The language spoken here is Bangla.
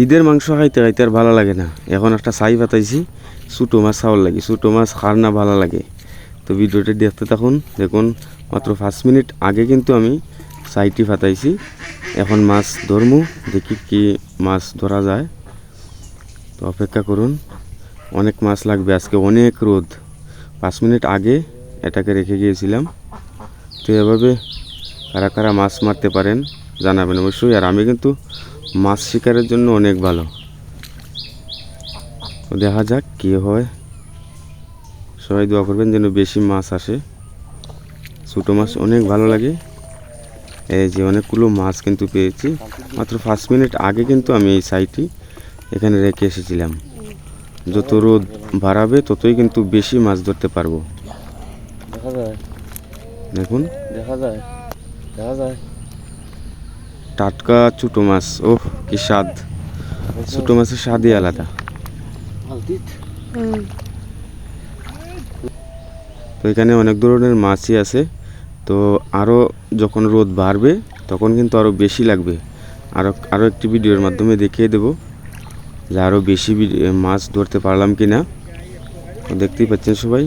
ঈদের মাংস খাইতে খাইতে আর ভালো লাগে না। এখন একটা ছাই পাতাইছি, ছোটো মাছ খাওয়ার লাগে। ছোটো মাছ খার না ভালো লাগে। তো ভিডিওটি দেখতে থাকুন। দেখুন মাত্র 5 মিনিট আগে কিন্তু আমি ছাইটি পাতাইছি। এখন মাছ ধরমু, দেখি কি মাছ ধরা যায়। তো অপেক্ষা করুন, অনেক মাছ লাগবে আজকে, অনেক রোদ। 5 মিনিট আগে এটাকে রেখে গিয়েছিলাম। তো এভাবে কারা কারা মাছ মারতে পারেন জানাবেন অবশ্যই। আর আমি কিন্তু মাছ শিকারের জন্য অনেক ভালো। দেখা যাক কী হয়। সবাই দোয়া করবেন যেন বেশি মাছ আসে। ছোটো মাছ অনেক ভালো লাগে। এই যে অনেকগুলো মাছ কিন্তু পেয়েছি। মাত্র 5 মিনিট আগে কিন্তু আমি এই সাইডটি এখানে রেখে এসেছিলাম। যত রোদ বাড়াবে ততই কিন্তু বেশি মাছ ধরতে পারবো। দেখুন দেখা যায় টাটকা ছোটো মাছ। ওহ কি স্বাদ! ছোটো মাছের স্বাদই আলাদা। তো এখানে অনেক ধরনের মাছই আছে। তো আরও যখন রোদ বাড়বে তখন কিন্তু আরও বেশি লাগবে। আরও একটি ভিডিওর মাধ্যমে দেখিয়ে দেব যে আরও বেশি মাছ ধরতে পারলাম কি না। তো দেখতেই পাচ্ছেন সবাই।